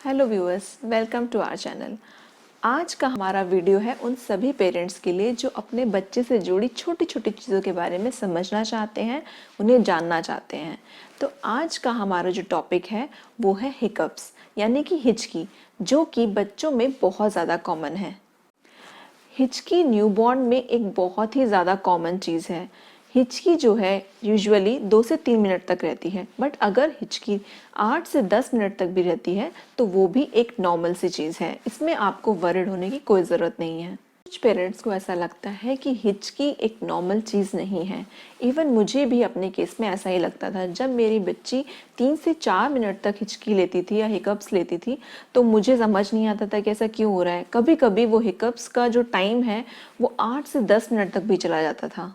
Hello viewers, welcome to our channel. आज का हमारा वीडियो है उन सभी पेरेंट्स के लिए जो अपने बच्चे से जुड़ी छोटी छोटी चीज़ों के बारे में समझना चाहते हैं, उन्हें जानना चाहते हैं। तो आज का हमारा जो टॉपिक है वो है हिकअप्स, यानी कि हिचकी, जो कि बच्चों में बहुत ज़्यादा कॉमन है। हिचकी न्यूबॉर्न में एक बहुत ही ज़्यादा कॉमन चीज़ है। हिचकी जो है यूजुअली 2 से 3 मिनट तक रहती है, बट अगर हिचकी 8 से 10 मिनट तक भी रहती है तो वो भी एक नॉर्मल सी चीज़ है। इसमें आपको वरिड होने की कोई ज़रूरत नहीं है। कुछ पेरेंट्स को ऐसा लगता है कि हिचकी एक नॉर्मल चीज़ नहीं है। इवन मुझे भी अपने केस में ऐसा ही लगता था। जब मेरी बच्ची 3 से 4 मिनट तक हिचकी लेती थी या हिकअप्स लेती थी तो मुझे समझ नहीं आता था कि ऐसा क्यों हो रहा है। कभी कभी वो हिकअप्स का जो टाइम है वो 8 से 10 मिनट तक भी चला जाता था।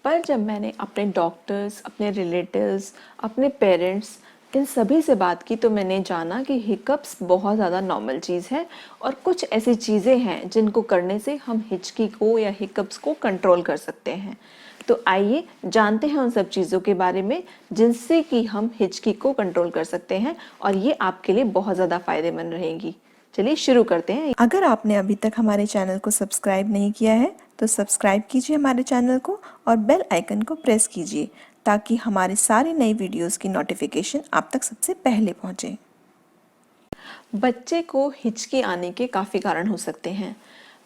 पर जब मैंने अपने डॉक्टर्स, अपने रिलेटिव्स, अपने पेरेंट्स, इन सभी से बात की तो मैंने जाना कि हिकअप्स बहुत ज़्यादा नॉर्मल चीज़ है और कुछ ऐसी चीज़ें हैं जिनको करने से हम हिचकी को या हिकअप्स को कंट्रोल कर सकते हैं। तो आइए जानते हैं उन सब चीज़ों के बारे में जिनसे कि हम हिचकी को कंट्रोल कर सकते हैं और ये आपके लिए बहुत ज़्यादा फायदेमंद रहेगी। चलिए शुरू करते हैं। अगर आपने अभी तक हमारे चैनल को सब्सक्राइब नहीं किया है तो सब्सक्राइब कीजिए हमारे चैनल को और बेल आइकन को प्रेस कीजिए ताकि हमारे सारे नए वीडियोस की नोटिफिकेशन आप तक सबसे पहले पहुंचे। बच्चे को हिचकी आने के काफ़ी कारण हो सकते हैं।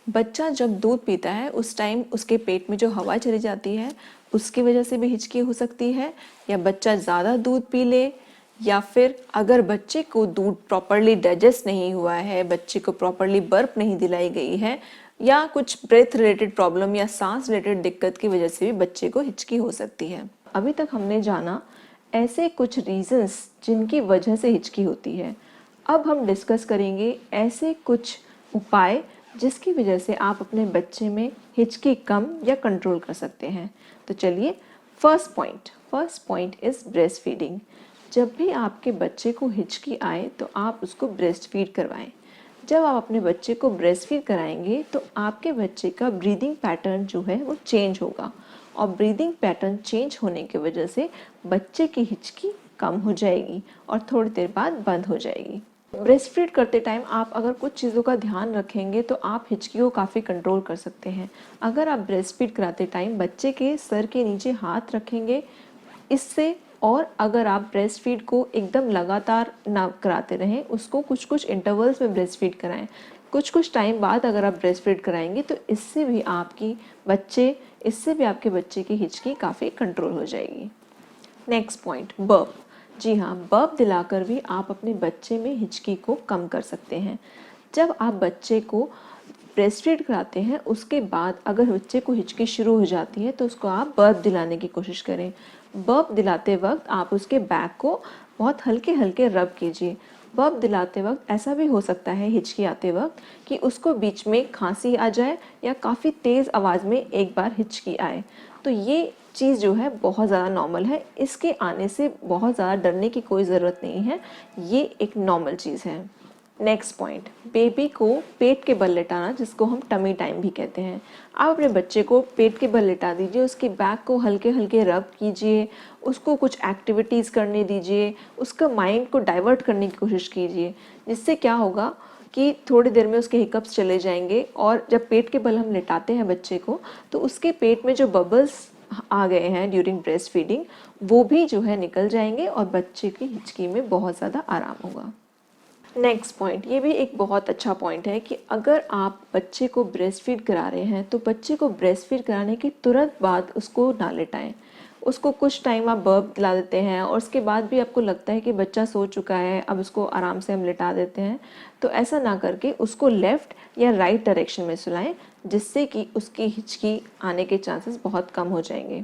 बच्चा जब दूध पीता है उस टाइम उसके पेट में जो हवा चली जाती है उसकी वजह से भी हिचकी हो सकती है, या बच्चा ज़्यादा दूध पी ले, या फिर अगर बच्चे को दूध प्रॉपरली डाइजेस्ट नहीं हुआ है, बच्चे को प्रॉपरली बर्प नहीं दिलाई गई है, या कुछ ब्रेथ रिलेटेड प्रॉब्लम या सांस रिलेटेड दिक्कत की वजह से भी बच्चे को हिचकी हो सकती है। अभी तक हमने जाना ऐसे कुछ रीजंस जिनकी वजह से हिचकी होती है। अब हम डिस्कस करेंगे ऐसे कुछ उपाय जिसकी वजह से आप अपने बच्चे में हिचकी कम या कंट्रोल कर सकते हैं। तो चलिए, first point is breast feeding. जब भी आपके बच्चे को हिचकी आए तो आप उसको ब्रेस्ट फीड करवाएं। जब आप अपने बच्चे को ब्रेस्ट फीड कराएंगे तो आपके बच्चे का ब्रीदिंग पैटर्न जो है वो चेंज होगा, और ब्रीदिंग पैटर्न चेंज होने की वजह से बच्चे की हिचकी कम हो जाएगी और थोड़ी देर बाद बंद हो जाएगी। ब्रेस्ट फीड करते टाइम आप अगर कुछ चीज़ों का ध्यान रखेंगे तो आप हिचकी को काफ़ी कंट्रोल कर सकते हैं। अगर आप ब्रेस्ट फीड कराते टाइम बच्चे के सर के नीचे हाथ रखेंगे इससे, और अगर आप ब्रेस्ट फीड को एकदम लगातार ना कराते रहें, उसको कुछ कुछ इंटरवल्स में ब्रेस्ट फीड कराएं, कुछ टाइम बाद अगर आप ब्रेस्ट फीड कराएंगे तो इससे भी आपके बच्चे की हिचकी काफ़ी कंट्रोल हो जाएगी। Next point, burp. जी हाँ, बर्प दिलाकर भी आप अपने बच्चे में हिचकी को कम कर सकते हैं। जब आप बच्चे को ब्रेस्ट फीड कराते हैं उसके बाद अगर बच्चे को हिचकी शुरू हो जाती है तो उसको आप बर्प दिलाने की कोशिश करें। बर्प दिलाते वक्त आप उसके बैक को बहुत हल्के हल्के रब कीजिए। बर्प दिलाते वक्त ऐसा भी हो सकता है हिचकी आते वक्त कि उसको बीच में खांसी आ जाए या काफ़ी तेज़ आवाज़ में एक बार हिचकी आए। तो ये चीज़ जो है बहुत ज़्यादा नॉर्मल है, इसके आने से बहुत ज़्यादा डरने की कोई ज़रूरत नहीं है, ये एक नॉर्मल चीज़ है। नेक्स्ट पॉइंट, बेबी को पेट के बल लेटाना, जिसको हम टमी टाइम भी कहते हैं। आप अपने बच्चे को पेट के बल लेटा दीजिए, उसके बैक को हल्के हल्के रब कीजिए, उसको कुछ एक्टिविटीज़ करने दीजिए, उसका माइंड को डाइवर्ट करने की कोशिश कीजिए, जिससे क्या होगा कि थोड़ी देर में उसके हिकअप्स चले जाएंगे। और जब पेट के बल हम लेटाते हैं बच्चे को तो उसके पेट में जो बबल्स आ गए हैं ड्यूरिंग ब्रेस्ट फीडिंग वो भी जो है निकल जाएंगे और बच्चे की हिचकी में बहुत ज़्यादा आराम होगा। नेक्स्ट पॉइंट, ये भी एक बहुत अच्छा पॉइंट है कि अगर आप बच्चे को ब्रेस्ट फीड करा रहे हैं तो बच्चे को ब्रेस्ट फीड कराने के तुरंत बाद उसको ना लेटाएं। उसको कुछ टाइम आप बर्प दिला देते हैं और उसके बाद भी आपको लगता है कि बच्चा सो चुका है, अब उसको आराम से हम लिटा देते हैं, तो ऐसा ना करके उसको लेफ़्ट या राइट डायरेक्शन में सुलाएं, जिससे कि उसकी हिचकी आने के चांसेस बहुत कम हो जाएंगे।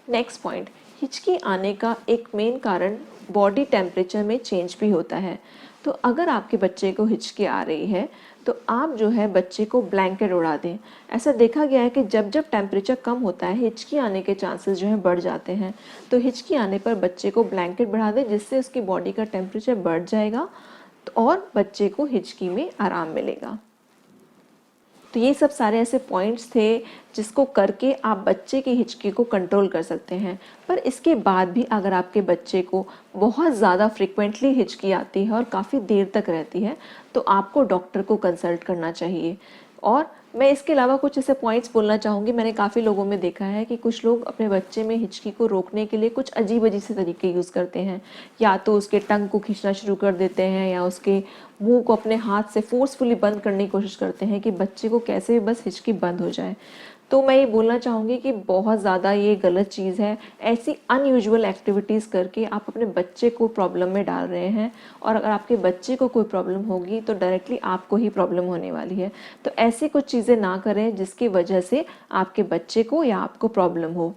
नेक्स्ट पॉइंट, हिचकी आने का एक मेन कारण बॉडी टेम्परेचर में चेंज भी होता है। तो अगर आपके बच्चे को हिचकी आ रही है तो आप जो है बच्चे को ब्लैंकेट उड़ा दें। ऐसा देखा गया है कि जब जब टेम्परेचर कम होता है हिचकी आने के चांसेस जो हैं बढ़ जाते हैं। तो हिचकी आने पर बच्चे को ब्लैंकेट बढ़ा दें, जिससे उसकी बॉडी का टेम्परेचर बढ़ जाएगा और बच्चे को हिचकी में आराम मिलेगा। तो ये सब सारे ऐसे पॉइंट्स थे जिसको करके आप बच्चे की हिचकी को कंट्रोल कर सकते हैं। पर इसके बाद भी अगर आपके बच्चे को बहुत ज़्यादा फ्रिक्वेंटली हिचकी आती है और काफ़ी देर तक रहती है तो आपको डॉक्टर को कंसल्ट करना चाहिए। और मैं इसके अलावा कुछ ऐसे पॉइंट्स बोलना चाहूँगी। मैंने काफ़ी लोगों में देखा है कि कुछ लोग अपने बच्चे में हिचकी को रोकने के लिए कुछ अजीब से तरीके यूज़ करते हैं। या तो उसके टंग को खींचना शुरू कर देते हैं या उसके मुंह को अपने हाथ से फोर्सफुली बंद करने की कोशिश करते हैं कि बच्चे को कैसे भी बस हिचकी बंद हो जाए। तो मैं ये बोलना चाहूँगी कि बहुत ज़्यादा ये गलत चीज़ है। ऐसी अनयूजुअल एक्टिविटीज़ करके आप अपने बच्चे को प्रॉब्लम में डाल रहे हैं और अगर आपके बच्चे को कोई प्रॉब्लम होगी तो डायरेक्टली आपको ही प्रॉब्लम होने वाली है। तो ऐसी कुछ चीज़ें ना करें जिसकी वजह से आपके बच्चे को या आपको प्रॉब्लम हो।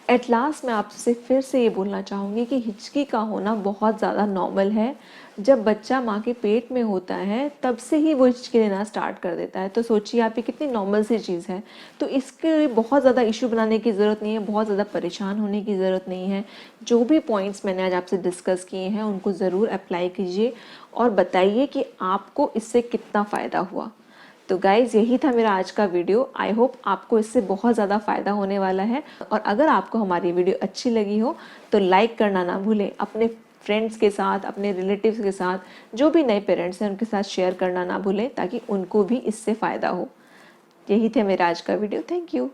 एट लास्ट मैं आपसे फिर से ये बोलना चाहूँगी कि हिचकी का होना बहुत ज़्यादा नॉर्मल है। जब बच्चा माँ के पेट में होता है तब से ही वो हिचकी लेना स्टार्ट कर देता है। तो सोचिए आप, ये कितनी नॉर्मल सी चीज़ है। तो इसके लिए बहुत ज़्यादा इशू बनाने की ज़रूरत नहीं है, बहुत ज़्यादा परेशान होने की ज़रूरत नहीं है। जो भी पॉइंट्स मैंने आज आपसे डिस्कस किए हैं उनको ज़रूर अप्लाई कीजिए और बताइए कि आपको इससे कितना फ़ायदा हुआ। तो गाइज़, यही था मेरा आज का वीडियो। आई होप आपको इससे बहुत ज़्यादा फ़ायदा होने वाला है। और अगर आपको हमारी वीडियो अच्छी लगी हो तो लाइक करना ना भूलें। अपने फ्रेंड्स के साथ, अपने रिलेटिव्स के साथ, जो भी नए पेरेंट्स हैं उनके साथ शेयर करना ना भूलें ताकि उनको भी इससे फ़ायदा हो। यही थे मेरा आज का वीडियो। Thank you.